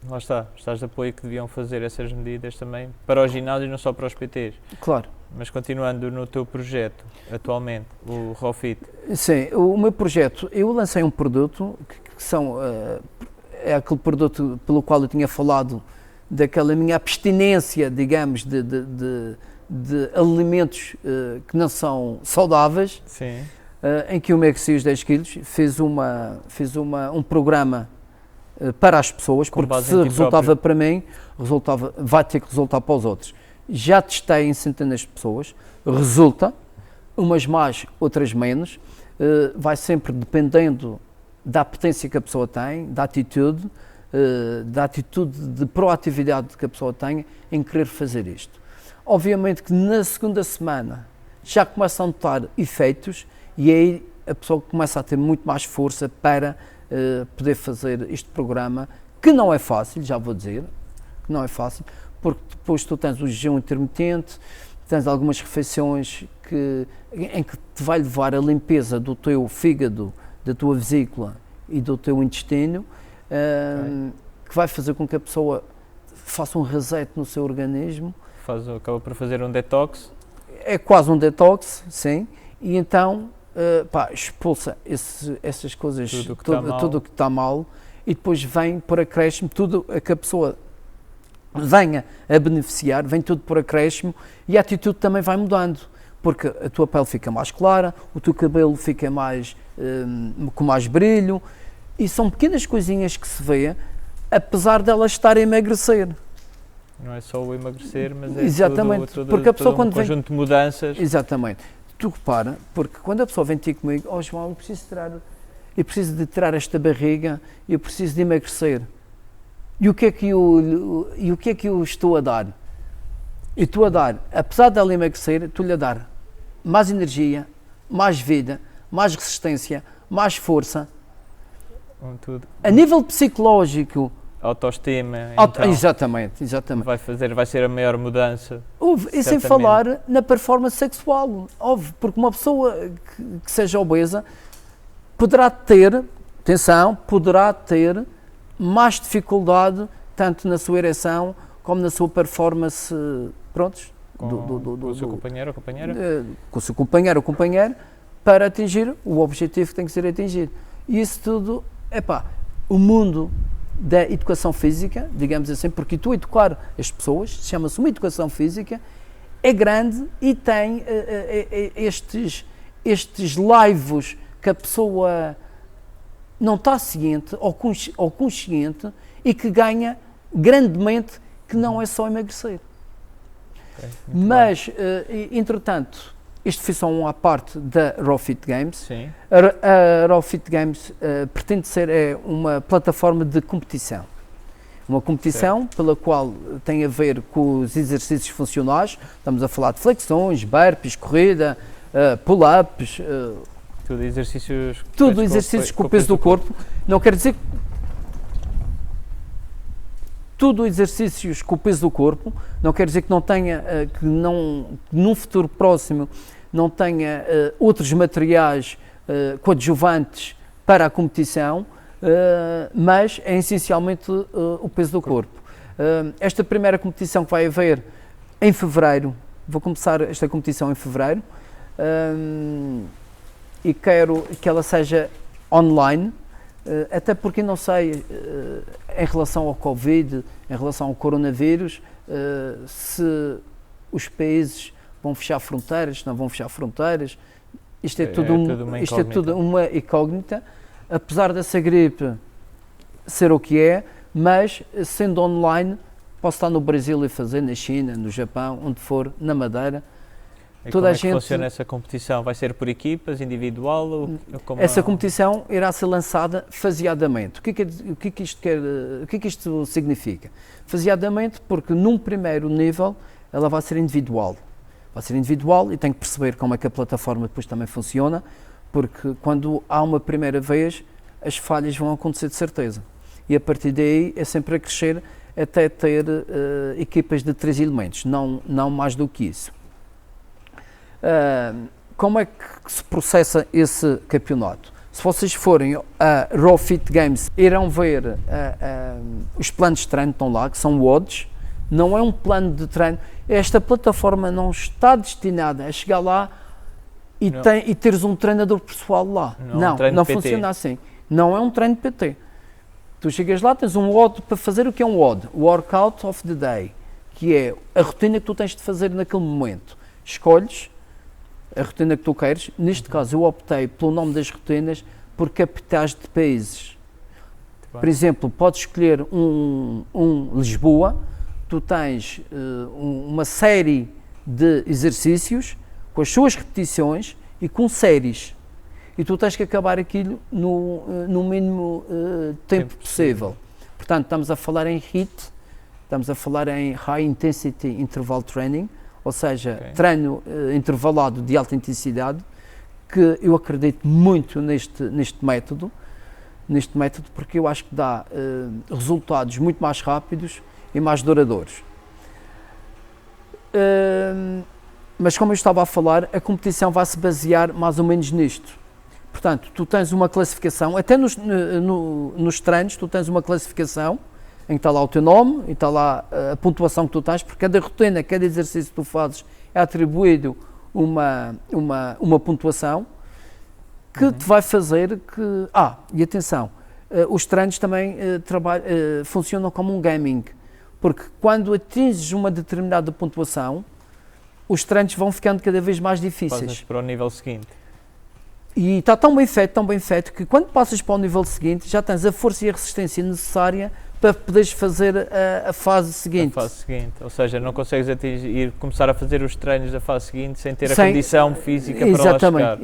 lá está, estás de apoio que deviam fazer essas medidas também para os ginásios, não só para os PTs. Claro. Mas continuando no teu projeto, atualmente, o RawFit. Sim, o meu projeto, eu lancei um produto que é aquele produto pelo qual eu tinha falado, daquela minha abstinência, digamos, de alimentos que não são saudáveis. Sim. Em que eu emagreci os 10 quilos, fiz um programa para as pessoas, porque se resultava para mim, vai ter que resultar para os outros. Já testei em centenas de pessoas, resulta, umas mais, outras menos, vai sempre dependendo da potência que a pessoa tem, da atitude de proatividade que a pessoa tem em querer fazer isto. Obviamente que na segunda semana já começam a notar efeitos, e aí a pessoa começa a ter muito mais força para poder fazer este programa, que não é fácil, já vou dizer, que não é fácil, porque depois tu tens o jejum intermitente, tens algumas refeições em que te vai levar a limpeza do teu fígado, da tua vesícula e do teu intestino, que vai fazer com que a pessoa faça um reset no seu organismo. Acaba por fazer um detox. É quase um detox, sim, e então expulsa essas coisas, tudo o que está mal, e depois vem por acréscimo tudo a que a pessoa venha a beneficiar, vem tudo por acréscimo, e a atitude também vai mudando, porque a tua pele fica mais clara, o teu cabelo fica com mais brilho, e são pequenas coisinhas que se vê, apesar delas estarem a emagrecer. Não é só o emagrecer, mas é exatamente, porque a pessoa quando conjunto de mudanças. Exatamente. Tu repara, porque quando a pessoa vem ter comigo, João, eu preciso de tirar esta barriga, eu preciso de emagrecer. E o que é que eu estou a dar? Eu estou a dar, apesar de ela emagrecer, estou-lhe a dar mais energia, mais vida, mais resistência, mais força. Tudo. A nível psicológico, autoestima, então, exatamente. Vai ser a maior mudança. E sem falar na performance sexual, óbvio, porque uma pessoa que seja obesa poderá ter mais dificuldade tanto na sua ereção como na sua performance, com o seu companheiro ou companheira? Com o seu companheiro ou companheira, para atingir o objetivo que tem que ser atingido. E isso tudo, o mundo da educação física, digamos assim, porque tu educar as pessoas, chama-se uma educação física, é grande e tem estes laivos que a pessoa não está ciente ou consciente e que ganha grandemente, que não é só emagrecer. Okay, mas, entretanto, isto foi só uma parte da RawFit Games. Sim. A RawFit Games pretende ser uma plataforma de competição. Uma competição pela qual tem a ver com os exercícios funcionais. Estamos a falar de flexões, burpees, corrida, pull-ups, tudo exercícios com o peso do corpo. Não quer dizer tudo exercícios com o peso do corpo, não quer dizer que não tenha, que num futuro próximo não tenha outros materiais coadjuvantes para a competição, mas é essencialmente o peso do corpo. Esta primeira competição que vai haver em fevereiro, vou começar esta competição em fevereiro, e quero que ela seja online, até porque não sei, em relação ao Covid, em relação ao coronavírus, se os países vão fechar fronteiras, se não vão fechar fronteiras. Isto é tudo uma incógnita, apesar dessa gripe ser o que é, mas sendo online, posso estar no Brasil e fazer, na China, no Japão, onde for, na Madeira. E toda como é que funciona essa competição? Vai ser por equipas, individual? Essa competição irá ser lançada faseadamente. O que é que isto significa? Faseadamente porque num primeiro nível ela vai ser individual. Vai ser individual e tem que perceber como é que a plataforma depois também funciona, porque quando há uma primeira vez as falhas vão acontecer de certeza. E a partir daí é sempre a crescer até ter equipas de 3 elementos, não mais do que isso. Como é que se processa esse campeonato? Se vocês forem a Raw Fit Games, irão ver os planos de treino que estão lá, que são WODs. Não é um plano de treino. Esta plataforma não está destinada a chegar lá e teres um treinador pessoal lá. Não funciona assim. Não é um treino de PT. Tu chegas lá, tens um WOD para fazer o que é um WOD, Workout of the Day, que é a rotina que tu tens de fazer naquele momento. Escolhes a rotina que tu queres. Neste caso, eu optei pelo nome das rotinas por capitais de países. Por exemplo, podes escolher um Lisboa, tu tens uma série de exercícios com as suas repetições e com séries. E tu tens que acabar aquilo no mínimo tempo possível. Portanto, estamos a falar em HIIT, estamos a falar em High Intensity Interval Training, ou seja, treino intervalado de alta intensidade, que eu acredito muito neste método, porque eu acho que dá resultados muito mais rápidos e mais duradouros. Mas como eu estava a falar, a competição vai se basear mais ou menos nisto. Portanto, tu tens uma classificação, até nos treinos tu tens uma classificação em que está lá o teu nome e está lá a pontuação que tu tens, porque cada rotina, cada exercício que tu fazes é atribuído uma pontuação que te vai fazer que... e atenção, os treinos também funcionam como um gaming, porque quando atinges uma determinada pontuação, os treinos vão ficando cada vez mais difíceis. Passas para o nível seguinte. E está tão bem feito, que quando passas para o nível seguinte, já tens a força e a resistência necessária para poderes fazer a fase seguinte. A fase seguinte, ou seja, não consegues começar a fazer os treinos da fase seguinte sem ter a condição física para lá chegar.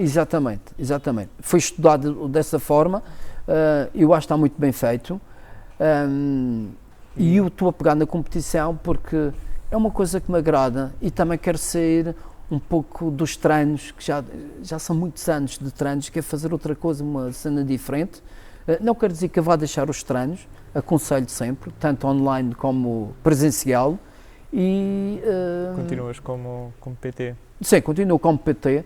Exatamente. Foi estudado dessa forma, eu acho que está muito bem feito, e eu estou a pegar na competição porque é uma coisa que me agrada e também quero sair um pouco dos treinos, que já são muitos anos de treinos, quero fazer outra coisa, uma cena diferente. Não quero dizer que eu vá deixar os treinos, aconselho sempre, tanto online como presencial. E continuas como PT? Sim, continuo como PT,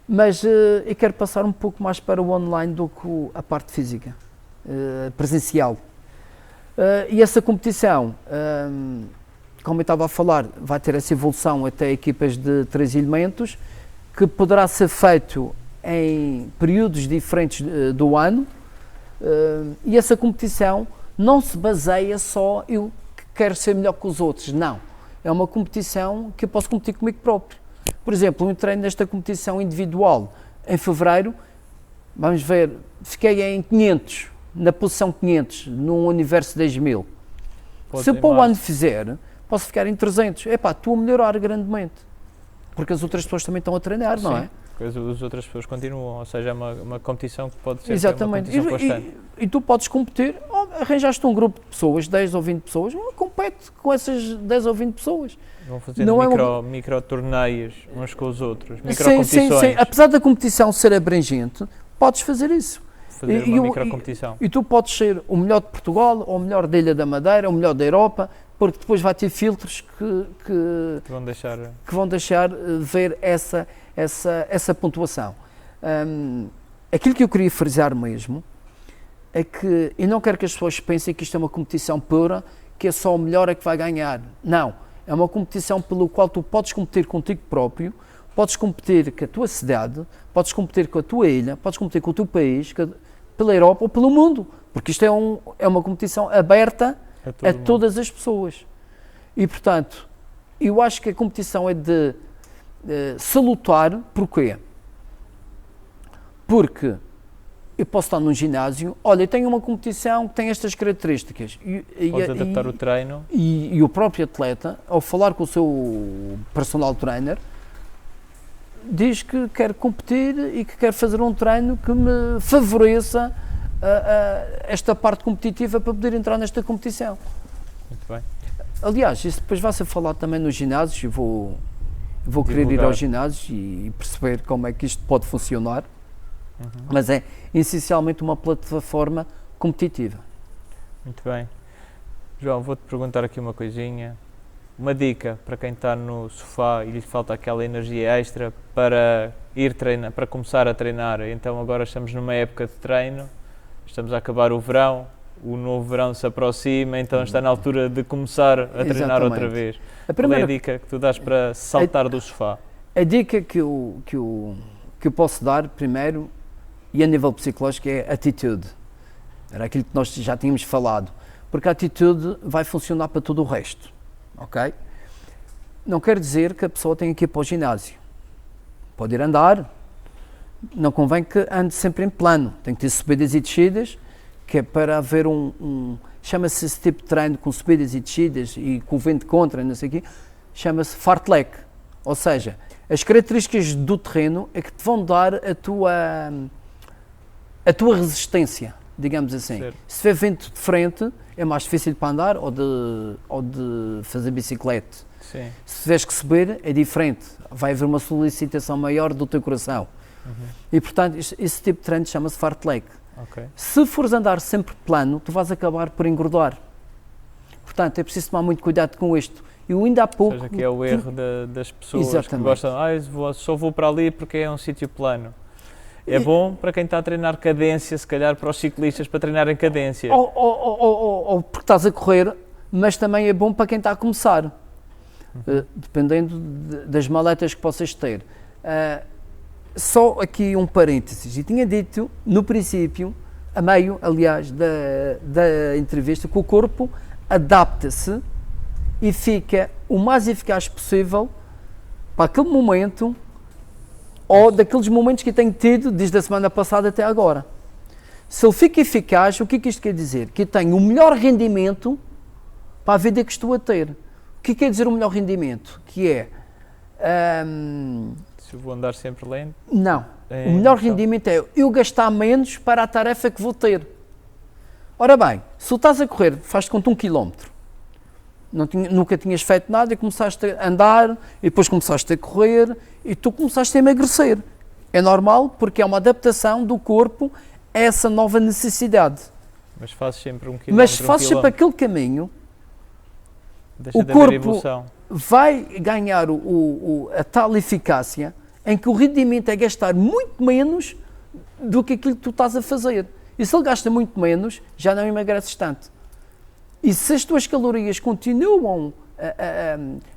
mas eu quero passar um pouco mais para o online do que a parte física, presencial. E essa competição, como eu estava a falar, vai ter essa evolução até equipas de 3 elementos, que poderá ser feito em períodos diferentes do ano, e essa competição não se baseia só eu que quero ser melhor que os outros, não. É uma competição que eu posso competir comigo próprio. Por exemplo, um treino nesta competição individual, em fevereiro, vamos ver, fiquei em 500, na posição 500, num universo de 10.000. Se eu para o ano fizer, posso ficar em 300. Estou a melhorar grandemente. Porque as outras pessoas também estão a treinar, não é? Porque as outras pessoas continuam, ou seja, é uma competição que pode ser exatamente. Uma competição constante. E tu podes competir, arranjaste um grupo de pessoas, 10 ou 20 pessoas, compete com essas 10 ou 20 pessoas. Vão fazendo micro torneios uns com os outros, micro sim, competições. sim. Apesar da competição ser abrangente, podes fazer isso. Fazer uma micro competição. E tu podes ser o melhor de Portugal, ou o melhor da Ilha da Madeira, ou o melhor da Europa, porque depois vai ter filtros que vão deixar ver essa pontuação. Aquilo que eu queria frisar mesmo é que, e não quero que as pessoas pensem que isto é uma competição pura, que é só o melhor é que vai ganhar. Não, é uma competição pelo qual tu podes competir contigo próprio, podes competir com a tua cidade, podes competir com a tua ilha, podes competir com o teu país, pela Europa ou pelo mundo, porque isto é uma competição aberta a todas as pessoas. E, portanto, eu acho que a competição é de salutar. Porquê? Porque eu posso estar num ginásio, olha, eu tenho uma competição que tem estas características. Podes adaptar o treino. E o próprio atleta, ao falar com o seu personal trainer, diz que quer competir e que quer fazer um treino que me favoreça esta parte competitiva para poder entrar nesta competição. Muito bem. Aliás, isso depois vai ser falado também nos ginásios. Eu vou querer ir aos ginásios e perceber como é que isto pode funcionar. Mas é essencialmente uma plataforma competitiva. Muito bem. João, vou-te perguntar aqui uma coisinha. Uma dica para quem está no sofá e lhe falta aquela energia extra para ir treinar, para começar a treinar. Então agora estamos numa época de treino, estamos a acabar o verão, o novo verão se aproxima, então está na altura de começar a treinar outra vez. Qual é a dica que tu dás para saltar do sofá? A dica que eu posso dar primeiro, e a nível psicológico, é atitude. Era aquilo que nós já tínhamos falado. Porque a atitude vai funcionar para todo o resto. Ok? Não quer dizer que a pessoa tenha que ir para o ginásio. Pode ir andar. Não convém que ande sempre em plano. Tem que ter subidas e descidas, que é para haver chama-se esse tipo de treino com subidas e descidas e com o vento contra, não sei o quê, chama-se fartlek. Ou seja, as características do terreno é que te vão dar a tua resistência, digamos assim. Certo. Se tiver vento de frente, é mais difícil para andar ou de fazer bicicleta. Sim. Se tiveres que subir, é diferente. Vai haver uma solicitação maior do teu coração. E, portanto, esse tipo de treino chama-se fartlek. Okay. Se fores andar sempre plano, tu vais acabar por engordar. Portanto, é preciso tomar muito cuidado com isto. Eu ainda há pouco... Ou seja, que é o erro das pessoas. Exatamente. Que gostam, só vou para ali porque é um sítio plano. É bom para quem está a treinar cadência, se calhar para os ciclistas, para treinar em cadência. Ou porque estás a correr, mas também é bom para quem está a começar, dependendo das maletas que possas ter. Só aqui um parênteses, e tinha dito no princípio, a meio, aliás, da entrevista, que o corpo adapta-se e fica o mais eficaz possível para aquele momento ou daqueles momentos que tenho tido desde a semana passada até agora. Se ele fica eficaz, o que é que isto quer dizer? Que eu tenho o melhor rendimento para a vida que estou a ter. O que quer dizer o melhor rendimento? Que é... se eu vou andar sempre lento? Não. O melhor rendimento é eu gastar menos para a tarefa que vou ter. Ora bem, se tu estás a correr, faz-te conta 1 km. Nunca tinhas feito nada e começaste a andar e depois começaste a correr e tu começaste a emagrecer. É normal porque é uma adaptação do corpo a essa nova necessidade. Mas fazes sempre 1 km. Mas fazes sempre aquele caminho. O corpo vai ganhar a tal eficácia em que o rendimento é gastar muito menos do que aquilo que tu estás a fazer. E se ele gasta muito menos, já não emagreces tanto. E se as tuas calorias continuam,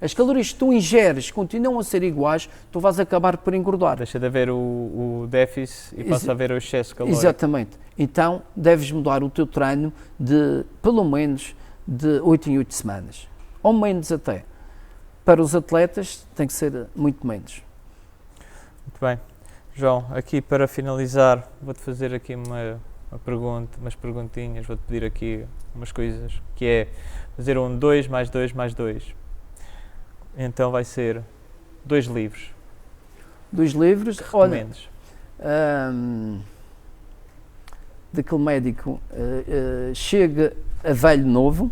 as calorias que tu ingeres continuam a ser iguais, tu vais acabar por engordar. Deixa de haver o déficit e passa a haver o excesso calórico. Exatamente. Então, deves mudar o teu treino de, pelo menos, de 8 em 8 semanas. Ou menos até. Para os atletas, tem que ser muito menos. Muito bem. João, aqui para finalizar, vou-te fazer aqui umas perguntinhas, vou-te pedir aqui umas coisas, que é fazer 2 mais 2 mais 2. Então vai ser 2 livros. 2 livros? Que recomendes? Olha, daquele médico Chega a Velho Novo.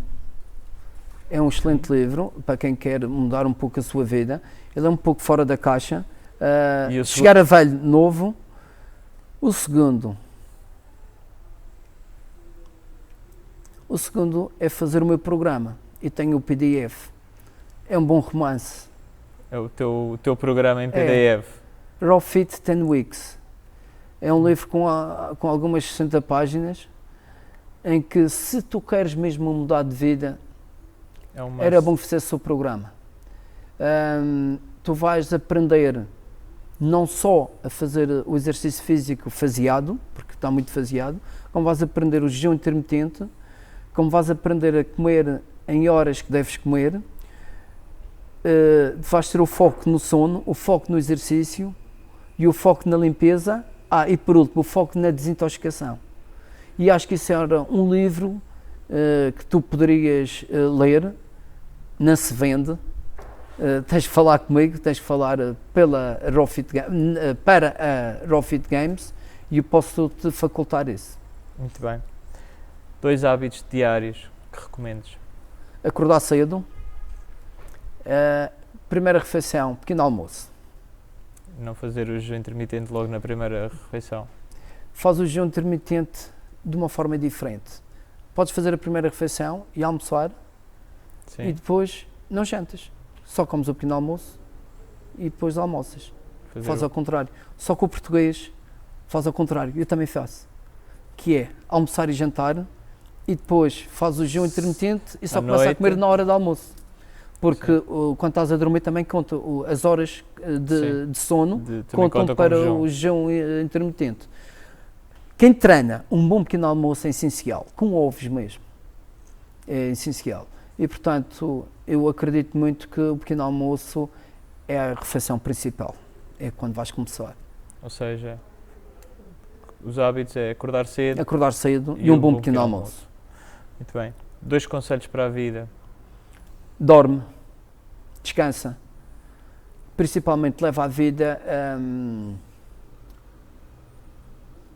É um excelente livro para quem quer mudar um pouco a sua vida. Ele é um pouco fora da caixa. Chegar a Velho Novo. O segundo é fazer o meu programa e tenho o PDF. É um bom romance. É o teu programa em PDF. Raw Fit 10 Weeks. É um livro com algumas 60 páginas em que, se tu queres mesmo mudar de vida, era bom que fizesse o programa. Tu vais aprender não só a fazer o exercício físico faseado, porque está muito faseado, como vais aprender o jejum intermitente, como vais aprender a comer em horas que deves comer, vais ter o foco no sono, o foco no exercício e o foco na limpeza, e por último o foco na desintoxicação. E acho que isso era um livro que tu poderias ler, não se vende, tens de falar comigo, tens de falar para a Raw Fit Games e eu posso te facultar isso. Muito bem. 2 hábitos diários que recomendes? Acordar cedo, primeira refeição, pequeno almoço. Não fazer o jejum intermitente logo na primeira refeição? Faz o jejum intermitente de uma forma diferente. Podes fazer a primeira refeição e almoçar. Sim. E depois não jantas. Só comes o pequeno almoço e depois almoças. Faz ao contrário. Só que o português faz ao contrário. Eu também faço. Que é almoçar e jantar e depois faz o jejum intermitente e só começa a comer na hora do almoço. Porque quando estás a dormir também conta as horas de sono, contam para o jejum intermitente. Quem treina um bom pequeno almoço é essencial, com ovos mesmo, é essencial. E portanto, eu acredito muito que o pequeno almoço é a refeição principal, é quando vais começar. Ou seja, os hábitos é acordar cedo e um bom pequeno almoço. Muito bem. 2 conselhos para a vida. Dorme, descansa, principalmente leva a vida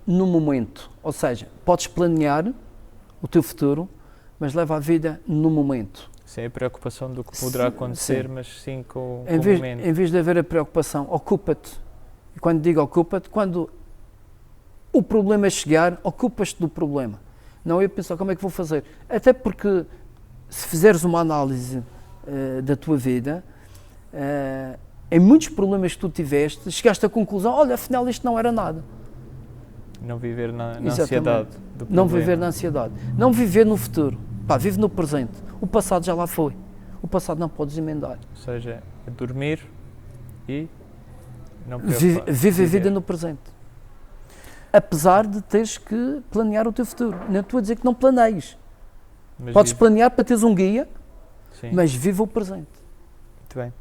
no momento, ou seja, podes planear o teu futuro, mas leva a vida no momento. Sem a preocupação do que poderá acontecer, mas sim com o momento. Em vez de haver a preocupação, ocupa-te. E quando digo ocupa-te, quando o problema chegar, ocupas-te do problema. Não eu pensar como é que vou fazer. Até porque se fizeres uma análise da tua vida, em muitos problemas que tu tiveste, chegaste à conclusão, olha, afinal isto não era nada. Não viver na ansiedade do problema. Não viver na ansiedade. Não viver no futuro. Vive no presente. O passado já lá foi. O passado não podes emendar. Ou seja, é dormir e não preocupar. Vive a vida no presente. Apesar de teres que planear o teu futuro. Não estou a dizer que não planeies. Podes planear para teres um guia, mas viva o presente. Muito bem.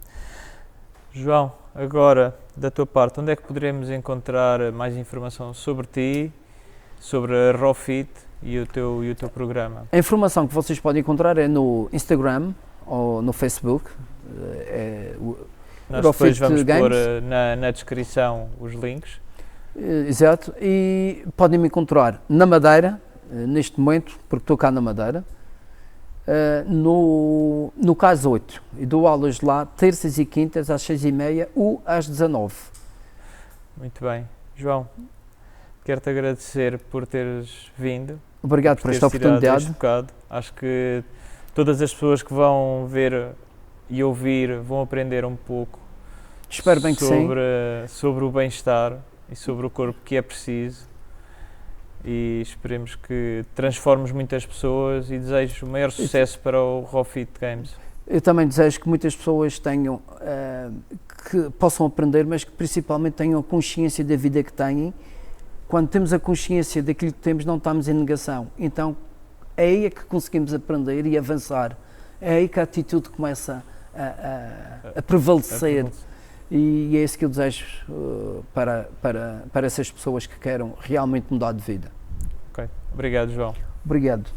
João, agora, da tua parte, onde é que poderemos encontrar mais informação sobre ti, sobre a Raw Fit e o teu programa? A informação que vocês podem encontrar é no Instagram ou no Facebook. Nós depois vamos pôr na descrição os links. Exato. E podem me encontrar na Madeira, neste momento, porque estou cá na Madeira, no CAS 8. E dou aulas lá terças e quintas às 6h30 ou às 19h. Muito bem. João, quero-te agradecer por teres vindo. Obrigado por esta oportunidade. Acho que todas as pessoas que vão ver e ouvir vão aprender um pouco. Espero bem que sim. Sobre o bem-estar e sobre o corpo que é preciso. E esperemos que transformes muitas pessoas e desejo o maior sucesso para o Raw Fit Games. Eu também desejo que muitas pessoas tenham, que possam aprender, mas que principalmente tenham consciência da vida que têm. Quando temos a consciência daquilo que temos, não estamos em negação. Então, é aí que conseguimos aprender e avançar. É aí que a atitude começa a prevalecer. E é isso que eu desejo para essas pessoas que queiram realmente mudar de vida. Ok. Obrigado, João. Obrigado.